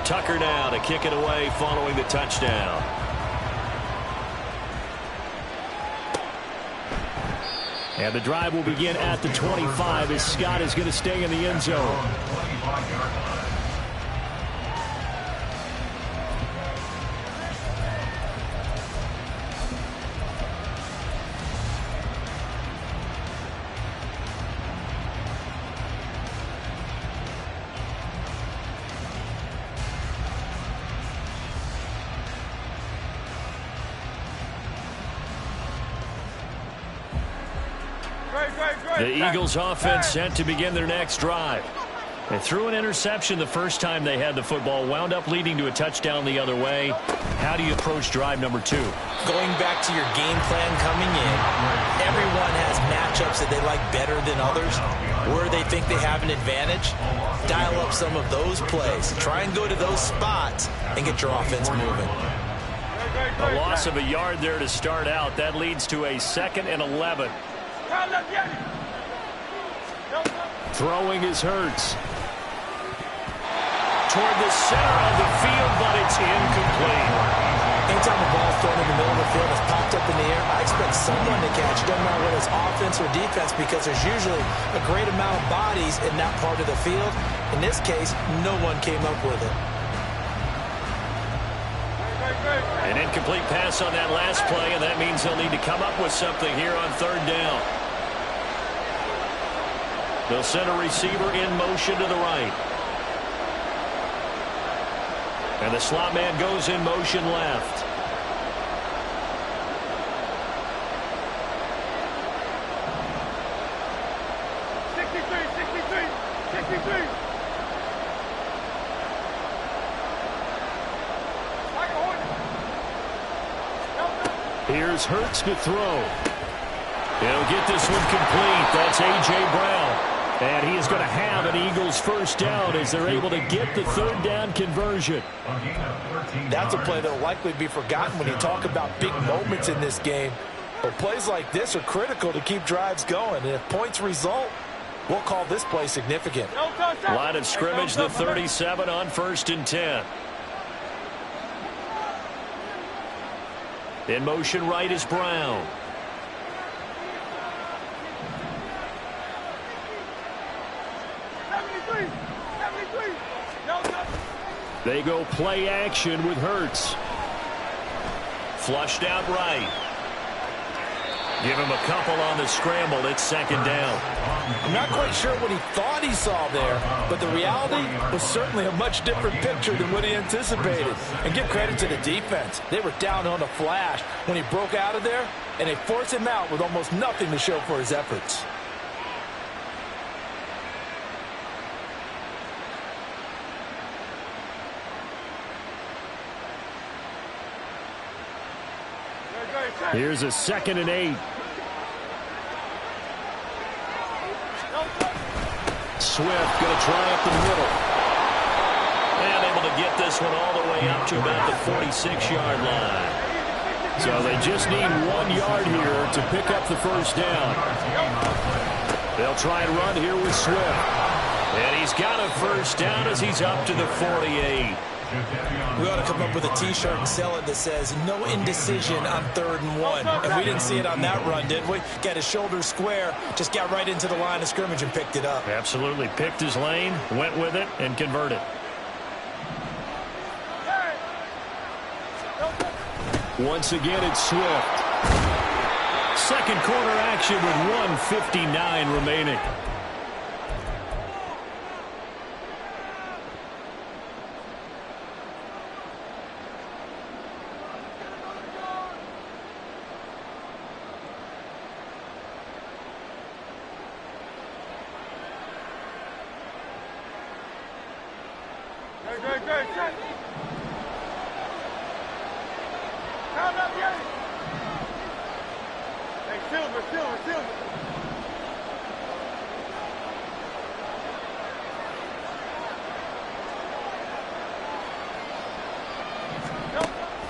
Tucker now to kick it away following the touchdown. And the drive will begin at the 25 as Scott is going to stay in the end zone. The Eagles offense set to begin their next drive. They threw an interception the first time they had the football, wound up leading to a touchdown the other way. How do you approach drive number 2? Going back to your game plan coming in, everyone has matchups that they like better than others. Where they think they have an advantage, dial up some of those plays. Try and go to those spots and get your offense moving. A loss of a yard there to start out. That leads to a 2nd and 11. Throwing is Hurts. Toward the center of the field, but it's incomplete. Anytime the ball's thrown in the middle of the field, it's popped up in the air, I expect someone to catch it. Doesn't matter whether it's offense or defense, because there's usually a great amount of bodies in that part of the field. In this case, no one came up with it. An incomplete pass on that last play, and that means they'll need to come up with something here on 3rd down. They'll send a receiver in motion to the right. And the slot man goes in motion left. Here's Hurts to throw. He'll get this one complete. That's A.J. Brown. And he is going to have an Eagles first down as they're able to get the 3rd down conversion. That's a play that will likely be forgotten when you talk about big moments in this game. But plays like this are critical to keep drives going. And if points result, we'll call this play significant. Line of scrimmage, the 37 on 1st and 10. In motion right is Brown. They go play action with Hurts. Flushed out right. Give him a couple on the scramble. It's 2nd down. I'm not quite sure what he thought he saw there, but the reality was certainly a much different picture than what he anticipated. And give credit to the defense. They were down on a flash when he broke out of there, and they forced him out with almost nothing to show for his efforts. Here's a 2nd and 8. Swift going to try up the middle. And able to get this one all the way up to about the 46-yard line. So they just need 1 yard here to pick up the first down. They'll try and run here with Swift. And he's got a first down as he's up to the 48. We ought to come up with a T-shirt and sell it that says no indecision on 3rd and 1. And we didn't see it on that run, did we? Got his shoulders square, just got right into the line of scrimmage and picked it up. Absolutely. Picked his lane, went with it, and converted. Once again, it's Swift. 2nd quarter action with 1:59 remaining.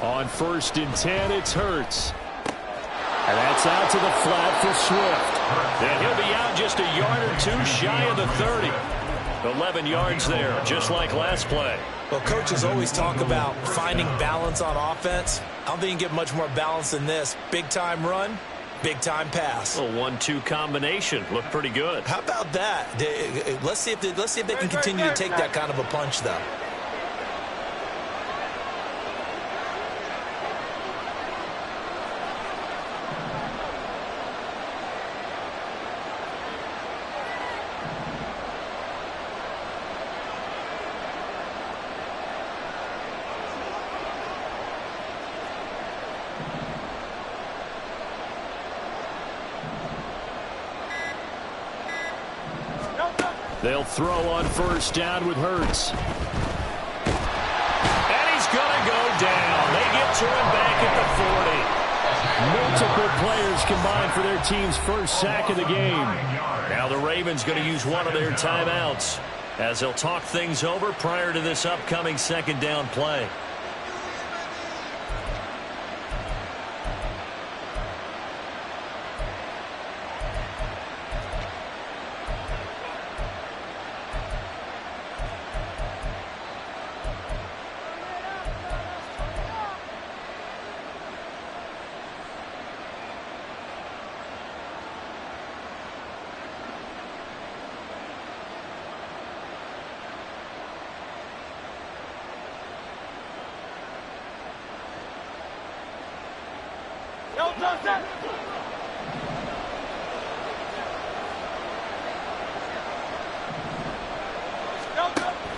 On 1st and 10, it's Hurts. And that's out to the flat for Swift. And he'll be out just a yard or two shy of the 30. 11 yards there, just like last play. Well, coaches always talk about finding balance on offense. I don't think you can get much more balance than this. Big-time run, big-time pass. A 1-2 combination. Looked pretty good. How about that? Let's see if they can continue to take that kind of a punch, though. They'll throw on first down with Hurts. And he's going to go down. They get to him back at the 40. Multiple players combined for their team's first sack of the game. Now the Ravens going to use one of their timeouts as they'll talk things over prior to this upcoming second down play.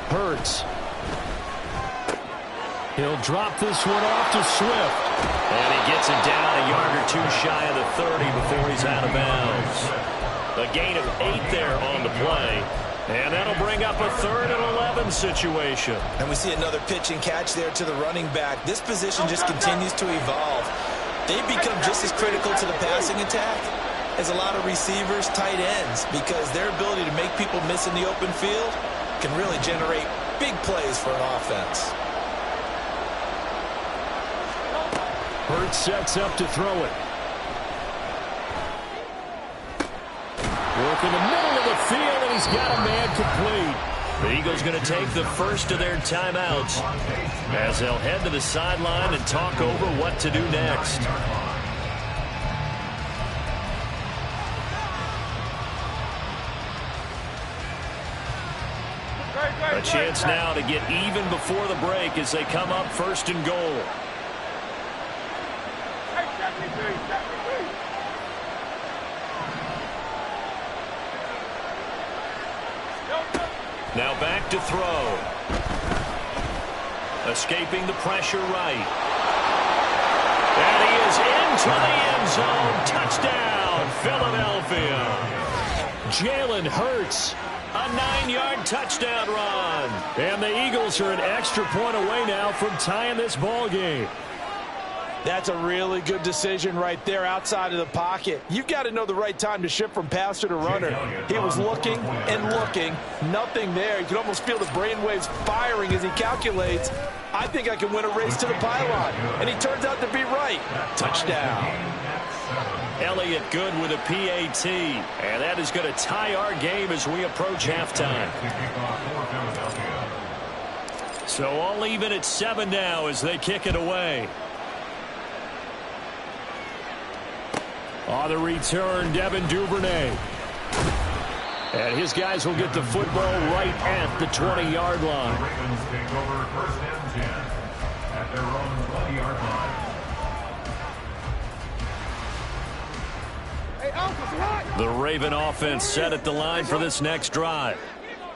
Hurts. He'll drop this one off to Swift. And he gets it down a yard or two shy of the 30 before he's out of bounds. A gain of 8 there on the play. And that'll bring up a 3rd and 11 situation. And we see another pitch and catch there to the running back. This position just continues to evolve. They've become just as critical to the passing attack as a lot of receivers, tight ends, because their ability to make people miss in the open field can really generate big plays for an offense. Hurts sets up to throw it. Work in the middle of the field, and he's got a man complete. The Eagles going to take the first of their timeouts as they'll head to the sideline and talk over what to do next. A chance now to get even before the break as they come up 1st and goal. Now back to throw. Escaping the pressure right. And he is into the end zone. Touchdown, Philadelphia. Jalen Hurts. A 9-yard touchdown run. And the Eagles are an extra point away now from tying this ball game. That's a really good decision right there outside of the pocket. You've got to know the right time to shift from passer to runner. He was looking and looking. Nothing there. You can almost feel the brainwaves firing as he calculates, I think I can win a race to the pylon. And he turns out to be right. Touchdown. Elliott good with a PAT. And that is going to tie our game as we approach halftime. So all even at 7 now as they kick it away. On the return, Devin Duvernay. And his guys will get the football right at the 20-yard line. Ravens take over 1st and 10 at their own 20-yard line. The Raven offense set at the line for this next drive.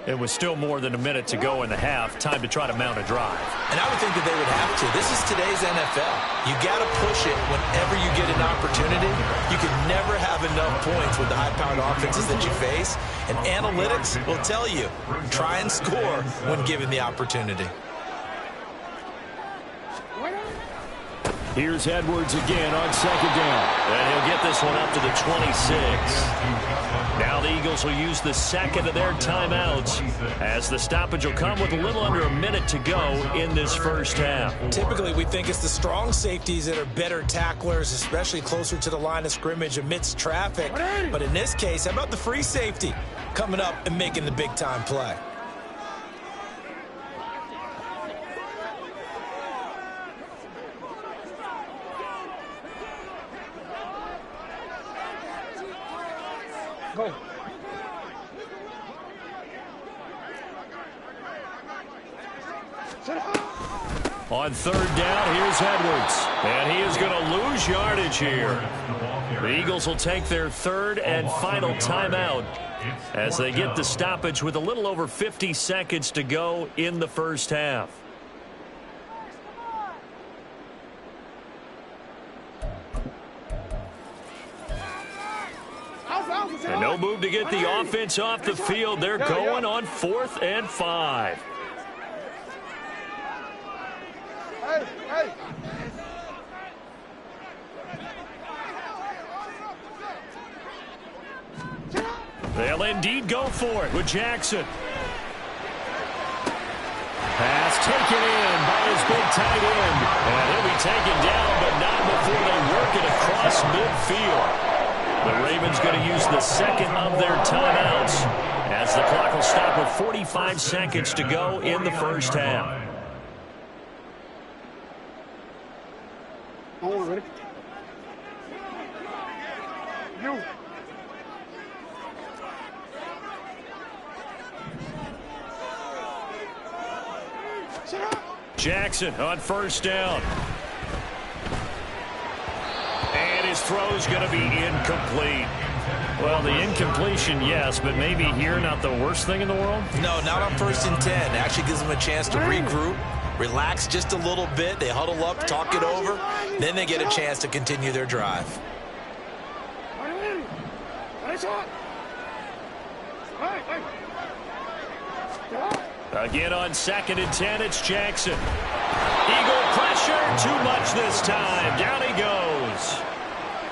It was still more than a minute to go in the half. Time to try to mount a drive. And I would think that they would have to. This is today's NFL. You got to push it whenever you get an opportunity. You can never have enough points with the high-powered offenses that you face. And analytics will tell you, try and score when given the opportunity. Here's Edwards again on 2nd down. And he'll get this one up to the 26. Now the Eagles will use the 2nd of their timeouts as the stoppage will come with a little under a minute to go in this first half. Typically, we think it's the strong safeties that are better tacklers, especially closer to the line of scrimmage amidst traffic. But in this case, how about the free safety coming up and making the big-time play? Go. On third down, here's Edwards. And he is going to lose yardage here. The Eagles will take their third and final timeout as they get the stoppage with a little over 50 seconds to go in the first half. And no move to get the offense off the field. They're going on 4th and 5. They'll indeed go for it with Jackson. Pass taken in by his big tight end. And he'll be taken down, but not before they work it across midfield. The Ravens going to use the second of their timeouts as the clock will stop with 45 seconds to go in the first half. Ready? You. Jackson on first down. And his throw's going to be incomplete. Well, the incompletion, yes, but maybe here not the worst thing in the world? No, not on 1st and 10. Actually gives them a chance to regroup, relax just a little bit. They huddle up, talk it over. Then they get a chance to continue their drive. Again on 2nd and 10, it's Jackson. Eagle pressure, too much this time. Down he goes.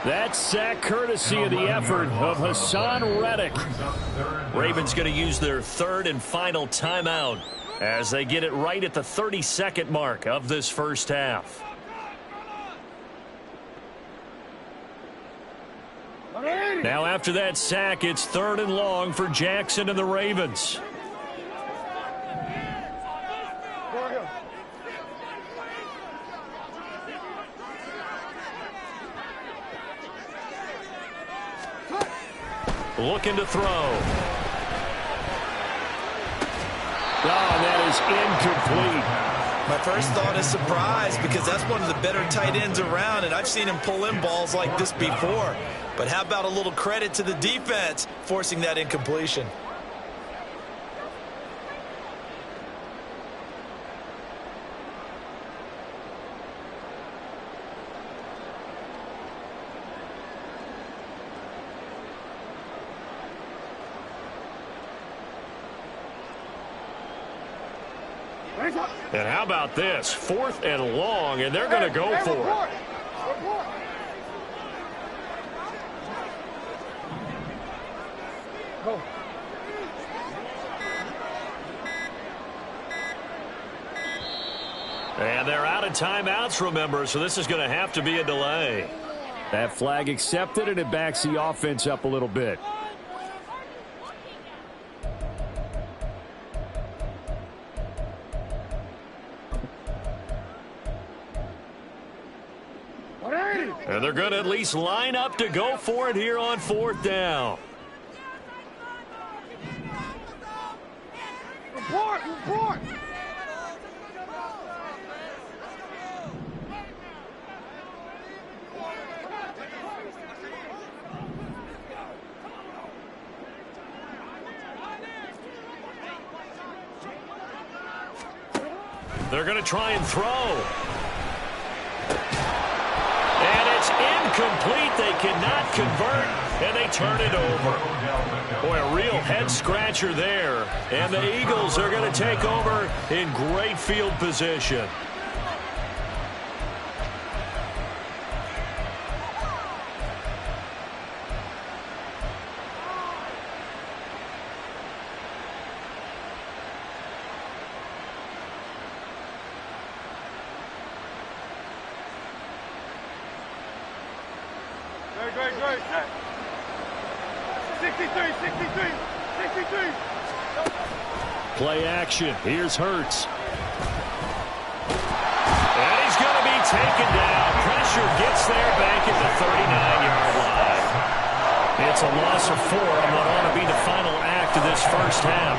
That sack courtesy of the effort of Hassan Reddick. Ravens going to use their third and final timeout as they get it right at the 30-second mark of this first half. Now after that sack, it's 3rd and long for Jackson and the Ravens. Looking to throw. That is incomplete. My first thought is surprise because that's one of the better tight ends around, and I've seen him pull in balls like this before. But how about a little credit to the defense forcing that incompletion? And how about this? 4th and long, and they're going to go for it. Go. And they're out of timeouts, remember, so this is going to have to be a delay. That flag accepted, and it backs the offense up a little bit. And they're going to at least line up to go for it here on 4th down. Report! They're going to try and throw. Incomplete. They cannot convert, and they turn it over. Boy, a real head-scratcher there. And the Eagles are going to take over in great field position. Great. 63. Play action. Here's Hurts. And he's going to be taken down. Pressure gets there back at the 39-yard line. It's a loss of 4 on what ought to be the final act of this first half.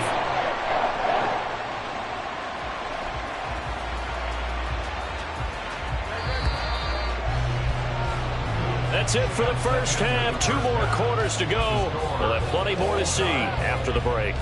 That's it for the first half. 2 more quarters to go. We'll have plenty more to see after the break.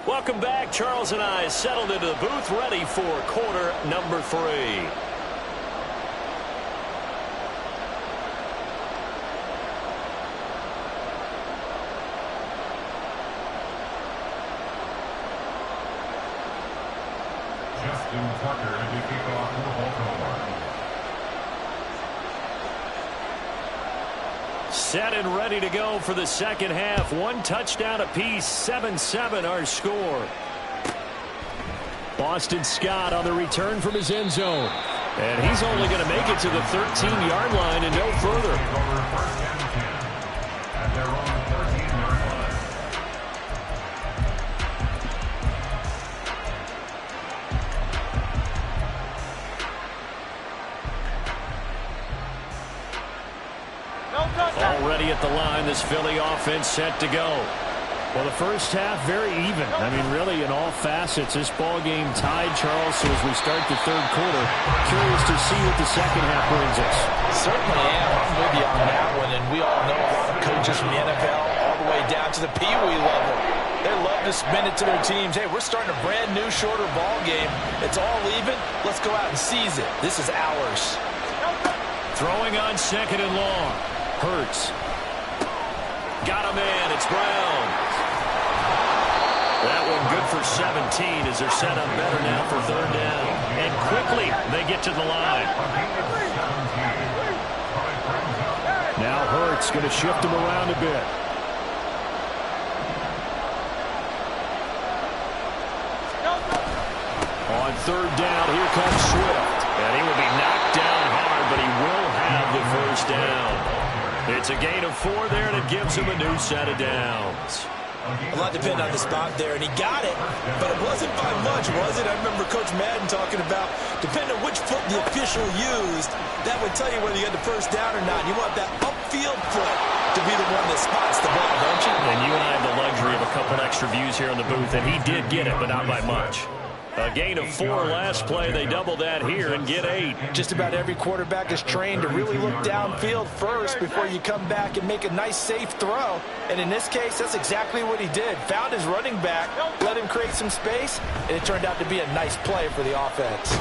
Welcome back. Charles and I settled into the booth, ready for quarter number 3. Justin Tucker to kick off for Baltimore. Set and ready to go for the second half. 1 touchdown apiece. 7-7 our score. Boston Scott on the return from his end zone. And he's only going to make it to the 13-yard line and no further. Over first and 10 at their own 13-yard line. Already at the line, this Philly offense set to go. Well, the first half, very even. I mean, really, in all facets, this ball game tied, Charles. So as we start the third quarter, curious to see what the second half brings us. Certainly am. I'm with you on that one. And we all know a lot of coaches from the NFL all the way down to the Pee Wee level. They love to spin it to their teams. Hey, we're starting a brand new, shorter ball game. It's all even. Let's go out and seize it. This is ours. Throwing on second and long. Hurts. Got him in. It's Brown. That one good for 17 as they're set up better now for third down. And quickly they get to the line. Now Hurts going to shift him around a bit. On third down, here comes Swift. And he will be knocked down hard, but he will have the first down. It's a gain of 4 there, and it gives him a new set of downs. A lot depended on the spot there, and he got it, but it wasn't by much, was it? I remember Coach Madden talking about, depending on which foot the official used, that would tell you whether you had the first down or not. You want that upfield foot to be the one that spots the ball, don't you? And you and I have the luxury of a couple extra views here in the booth, and he did get it, but not by much. A gain of 4 last play. They double that here and get 8. Just about every quarterback is trained to really look downfield first before you come back and make a nice, safe throw. And in this case, that's exactly what he did. Found his running back, let him create some space, and it turned out to be a nice play for the offense.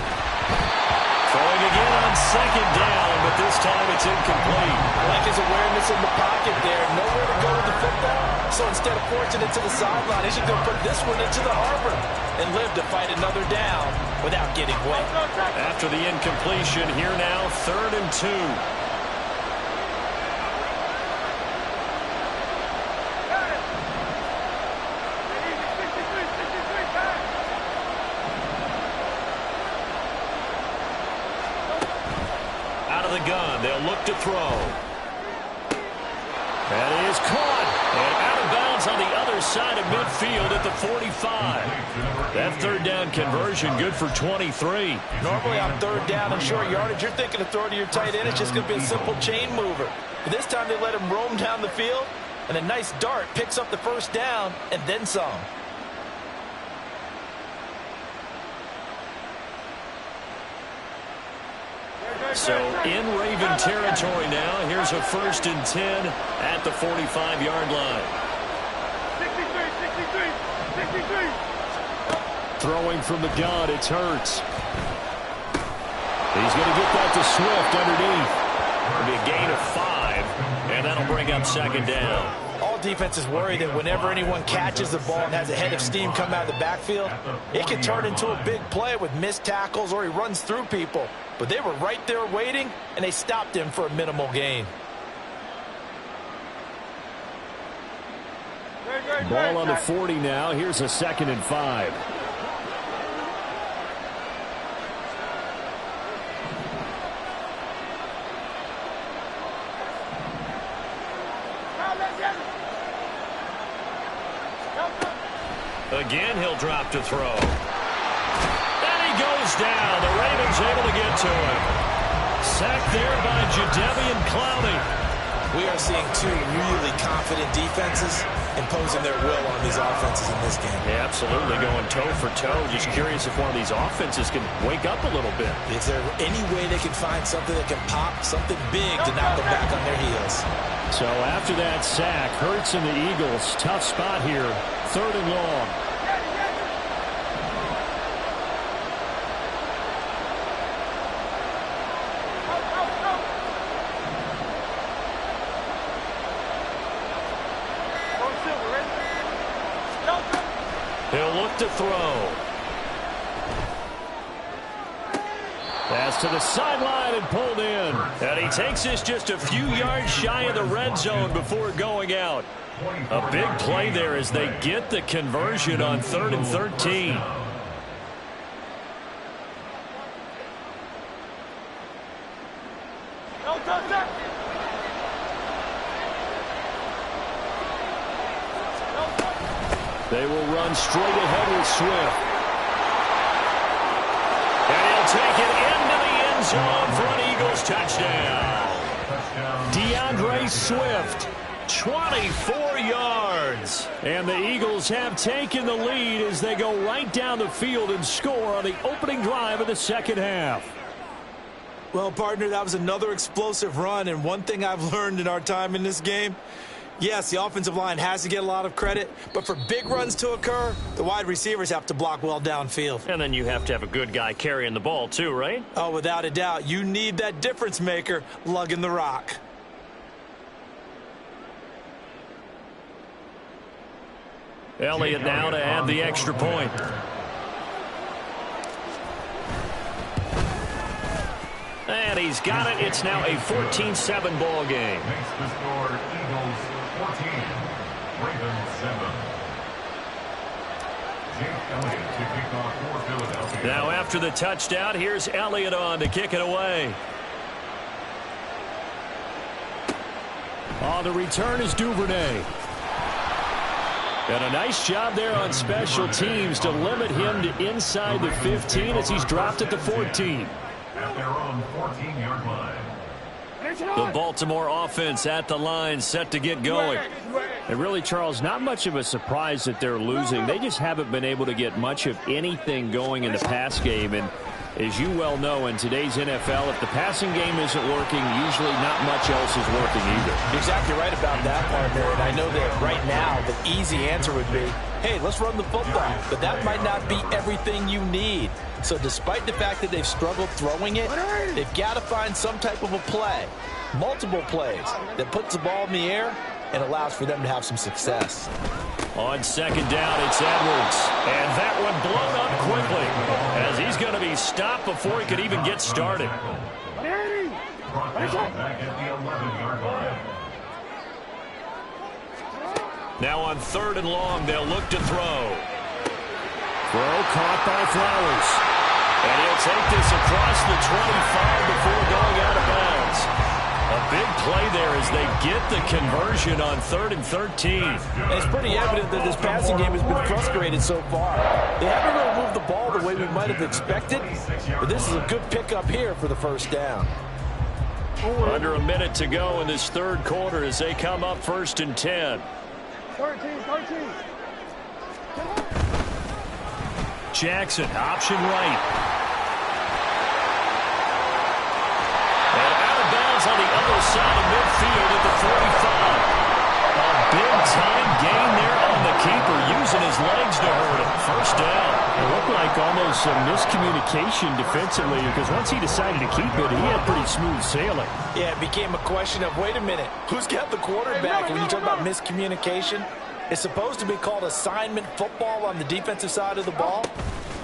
Throwing again on second down, but this time it's incomplete. I like his awareness in the pocket there. Nowhere to go with the football. So instead of forcing it to the sideline, he's going to put this one into the harbor and live to fight another down without getting wet. After the incompletion, here now, 3rd and 2. Out of the gun, they'll look to throw. That is caught. And out of bounds on the other side of midfield at the 45. That third down conversion good for 23. Normally on third down and short yardage, you're thinking of throwing to your tight end. It's just going to be a simple chain mover. But this time they let him roam down the field, and a nice dart picks up the first down and then some. So in Raven territory now. Here's a 1st and 10 at the 45-yard line. 63. Throwing from the gun, it's Hurts. He's going to get that to Swift underneath. It'll be a gain of 5, and that'll bring up second down. All defenses worry that whenever anyone catches the ball and has a head of steam come out of the backfield, it can turn into a big play with missed tackles or he runs through people. But they were right there waiting, and they stopped him for a minimal gain. Ball on the 40 now. Here's a 2nd and 5. Again, he'll drop to throw. And he goes down. The Ravens able to get to him. Sacked there by Jadeveon Clowney. We are seeing two really confident defenses imposing their will on these offenses in this game. Yeah, absolutely, going toe for toe. Just curious if one of these offenses can wake up a little bit. Is there any way they can find something that can pop, something big to knock them back on their heels? So after that sack, Hurts and the Eagles, tough spot here, 3rd and long. He'll look to throw. Pass to the sideline and pulled in. And he takes this just a few yards shy of the red zone before going out. A big play there as they get the conversion on 3rd and 13. They will run straight ahead with Swift. And he'll take it into the end zone for an Eagles touchdown. DeAndre Swift, 24 yards. And the Eagles have taken the lead as they go right down the field and score on the opening drive of the 2nd half. Well, partner, that was another explosive run, and one thing I've learned in our time in this game, yes, the offensive line has to get a lot of credit, but for big runs to occur, the wide receivers have to block well downfield. And then you have to have a good guy carrying the ball too, right? Oh, without a doubt. You need that difference maker lugging the rock. Elliott now to add the extra point. And he's got it. It's now a 14-7 ball game. Makes the score Eagles 14, Ravens 7. Jake Elliott to kick off for Philadelphia. Now after the touchdown, here's Elliott on to kick it away. On the return is Duvernay. And a nice job there on special teams to limit him to inside the 15 as he's dropped at the 14. At their own 14-yard line. The Baltimore offense at the line, set to get going. And really, Charles, not much of a surprise that they're losing. They just haven't been able to get much of anything going in the pass game. And as you well know, in today's NFL, if the passing game isn't working, usually not much else is working either. You're exactly right about that, partner. And I know that right now the easy answer would be, hey, let's run the football. But that might not be everything you need. So despite the fact that they've struggled throwing it, they've got to find some type of a play, multiple plays, that puts the ball in the air and allows for them to have some success. On 2nd down, it's Edwards. And that one blown up quickly as he's going to be stopped before he could even get started. Brought down back at the 11-yard line. Now on 3rd and long, they'll look to throw. Throw caught by Flowers. And he'll take this across the 25 before going out of bounds. A big play there as they get the conversion on 3rd and 13. And it's pretty evident that this passing game has been frustrated so far. They haven't really moved the ball the way we might have expected, but this is a good pickup here for the 1st down. Under a minute to go in this 3rd quarter as they come up 1st and 10. 13. Jackson, option right. And out of bounds on the other side of midfield at the 45. A big-time gain there on the keeper, using his legs to hurt him. 1st down. It looked like almost some miscommunication defensively because once he decided to keep it, he had pretty smooth sailing. Yeah, it became a question of, wait a minute, who's got the quarterback? And when you talk about miscommunication, it's supposed to be called assignment football on the defensive side of the ball.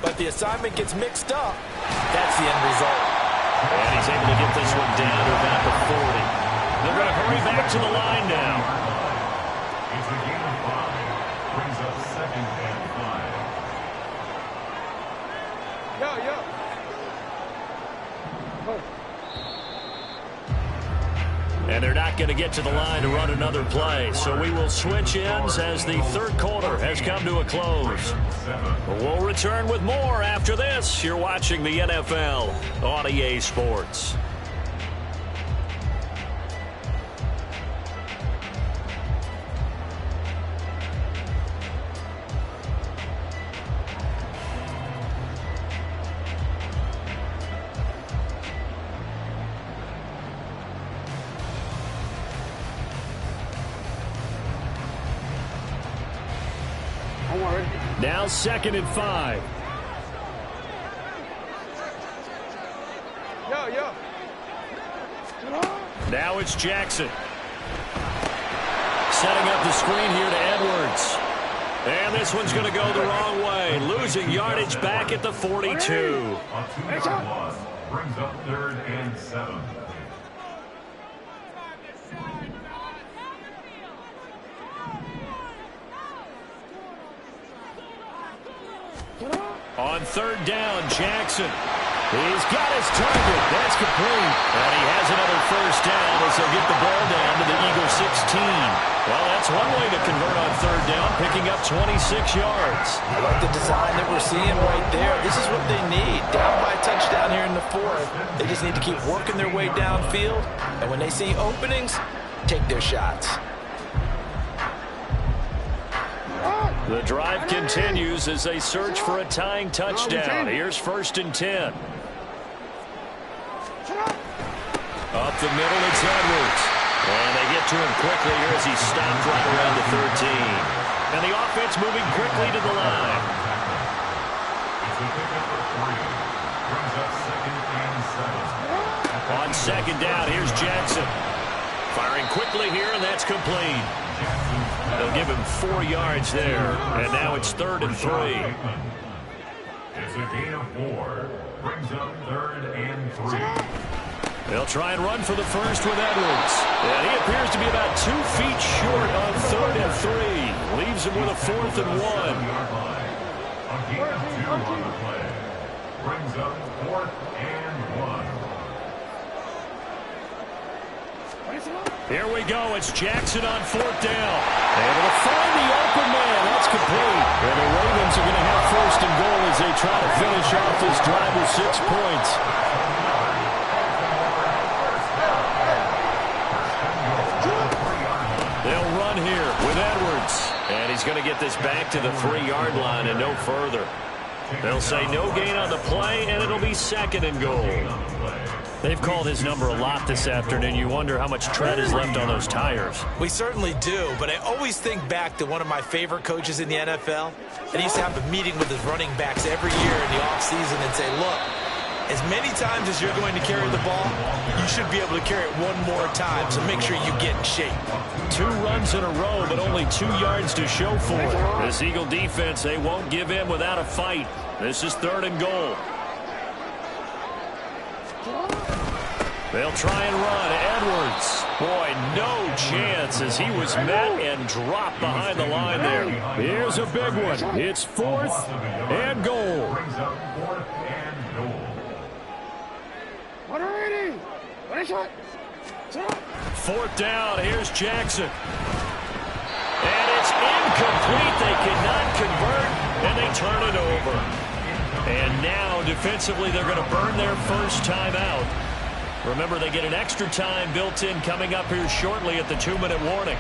But the assignment gets mixed up. That's the end result. And he's able to get this one down to about the 40. They're going to hurry back to the line now. It's a gain of 5. Brings up 2nd and 5. Yo. Go. And they're not going to get to the line to run another play. So we will switch ends as the third quarter has come to a close. We'll return with more after this. You're watching the NFL on EA Sports. Now 2nd and 5. Yo. Now it's Jackson. Setting up the screen here to Edwards. And this one's going to go the wrong way. Losing yardage back at the 42. A 2-yard loss brings up 3rd and 7. On 3rd down, Jackson. He's got his target. That's complete. And he has another first down as he'll get the ball down to the Eagle 16. Well, that's one way to convert on 3rd down, picking up 26 yards. I like the design that we're seeing right there. This is what they need. Down by a touchdown here in the 4th. They just need to keep working their way downfield. And when they see openings, take their shots. The drive continues as they search for a tying touchdown. Here's 1st and 10. Up the middle, it's Edwards. And they get to him quickly here as he stopped right around the 13. And the offense moving quickly to the line. It's a pickup for 3. Brings up 2nd and 7. On 2nd down, here's Jackson. Firing quickly here, and that's complete. They'll give him 4 yards there. And now it's 3rd and 3. It's a gain of 4. Brings up 3rd and 3. They'll try and run for the first with Edwards. And he appears to be about 2 feet short on 3rd and 3. Leaves him with a 4th and 1. A gain of 2 on the play. Brings up 4th and 1. Here we go. It's Jackson on 4th down. Able to find the open man. That's complete. And the Ravens are going to have 1st and goal as they try to finish off this drive with 6 points. They'll run here with Edwards. And he's going to get this back to the 3-yard line and no further. They'll say no gain on the play, and it'll be 2nd and goal. They've called his number a lot this afternoon. You wonder how much tread is left on those tires. We certainly do, but I always think back to one of my favorite coaches in the NFL. And he used to have a meeting with his running backs every year in the offseason and say, look, as many times as you're going to carry the ball, you should be able to carry it one more time, so make sure you get in shape. 2 runs in a row, but only 2 yards to show for it. This Eagle defense, they won't give in without a fight. This is 3rd and goal. They'll try and run. Edwards. Boy, no chance as he was met and dropped behind the line there. Here's a big one. It's 4th and goal. Brings up 4th and goal. 4th down. Here's Jackson. And it's incomplete. They cannot convert, and they turn it over. And now, defensively, they're going to burn their first time out. Remember, they get an extra time built in coming up here shortly at the 2-minute warning.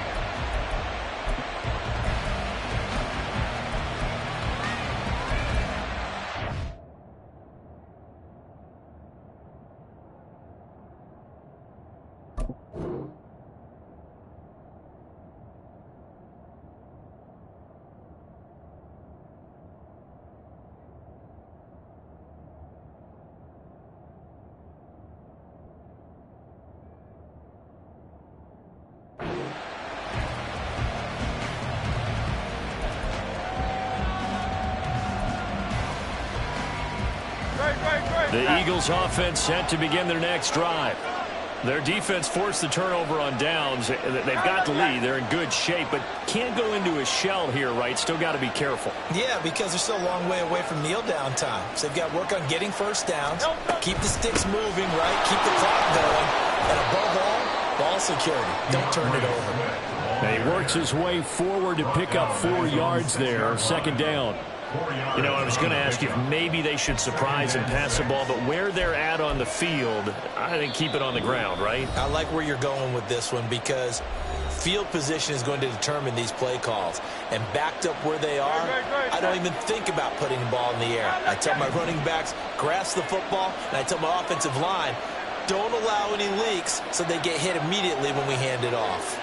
The Eagles offense set to begin their next drive. Their defense forced the turnover on downs. They've got the lead. They're in good shape, but can't go into a shell here, right? Still got to be careful. Yeah, because they're still a long way away from kneel down time. So they've got to work on getting first downs, keep the sticks moving, right? Keep the clock going. And above all, ball security. Don't turn it over. And he works his way forward to pick up 4 yards there. Second down. You know, I was going to ask you if maybe they should surprise and pass the ball, but where they're at on the field, I think keep it on the ground, right? I like where you're going with this one because field position is going to determine these play calls. And backed up where they are, I don't even think about putting the ball in the air. I tell my running backs, grasp the football, and I tell my offensive line, don't allow any leaks so they get hit immediately when we hand it off.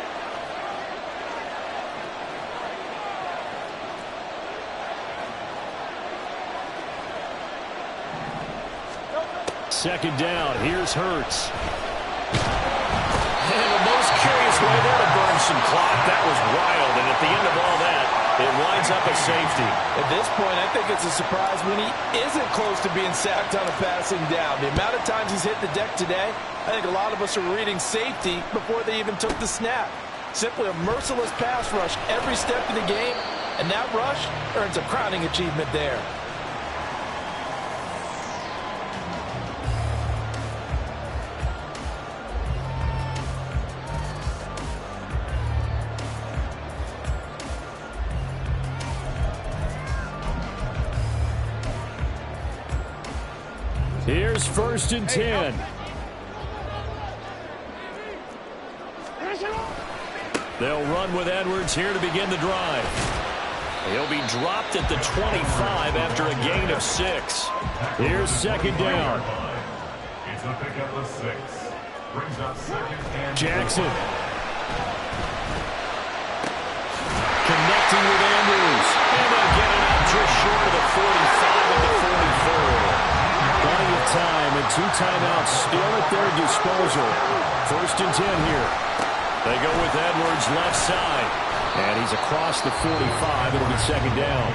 Second down. Here's Hurts. And the most curious way there to burn some clock. That was wild. And at the end of all that, it winds up a safety. At this point, I think it's a surprise when he isn't close to being sacked on a passing down. The amount of times he's hit the deck today, I think a lot of us are reading safety before they even took the snap. Simply a merciless pass rush every step of the game, and that rush earns a crowning achievement there. Here's 1st and 10. They'll run with Edwards here to begin the drive. He'll be dropped at the 25 after a gain of 6. Here's second down. It's a pickup of 6. Brings up second and Jackson. Connecting with Andrews. And they'll get it out just short of the 45 and the 44. Plenty of time and 2 timeouts still at their disposal. 1st and 10 here. They go with Edwards left side. And he's across the 45. It'll be second down.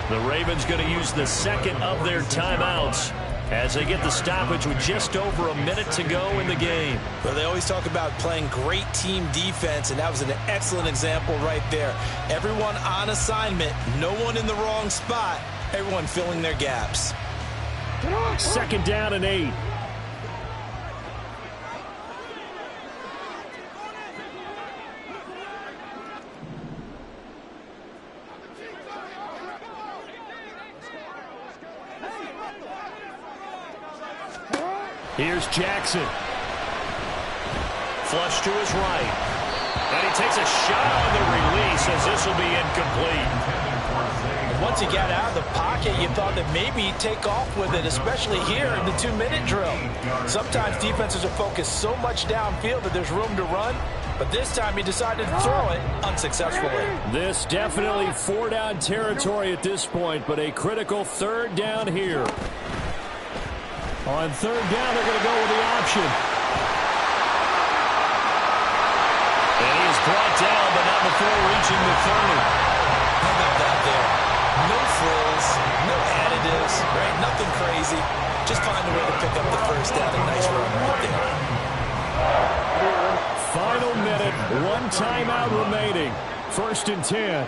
The Ravens going to use the second of their timeouts as they get the stoppage with just over a minute to go in the game. Well, they always talk about playing great team defense, and that was an excellent example right there. Everyone on assignment, no one in the wrong spot, everyone filling their gaps. Second down and 8. Here's Jackson. Flush to his right. And he takes a shot on the release as this will be incomplete. Once he got out of the pocket, you thought that maybe he'd take off with it, especially here in the 2-minute drill. Sometimes defenses are focused so much downfield that there's room to run, but this time he decided to throw it unsuccessfully. This definitely 4-down territory at this point, but a critical 3rd down here. On 3rd down, they're going to go with the option. And he is brought down, but not before reaching the 30. How about that there? No frills, no additives, right? Nothing crazy. Just find a way to pick up the 1st down. A nice run right there. Final minute, 1 timeout remaining. 1st and 10.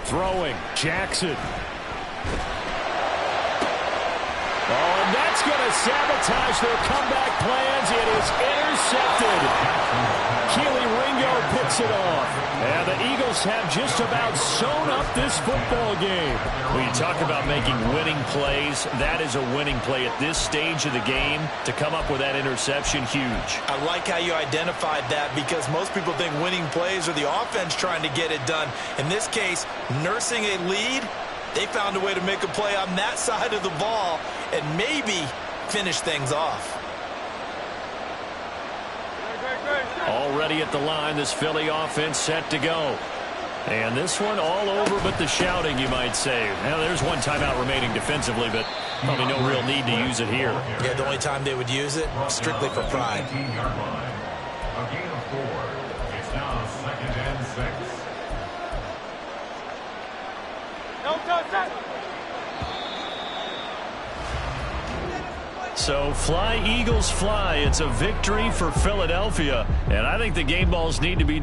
Throwing, Jackson. Oh, and that's going to sabotage their comeback plans. It is intercepted. Keely Ringo picks it off. And the Eagles have just about sewn up this football game. When you talk about making winning plays, that is a winning play at this stage of the game. To come up with that interception, huge. I like how you identified that because most people think winning plays are the offense trying to get it done. In this case, nursing a lead, they found a way to make a play on that side of the ball and maybe finish things off. Already at the line, this Philly offense set to go. And this one all over but the shouting, you might say. Now, there's 1 timeout remaining defensively, but probably no real need to use it here. Yeah, the only time they would use it, strictly for pride. A gain of 4. It's now 2nd and 6. So fly, Eagles, fly. It's a victory for Philadelphia. And I think the game balls need to be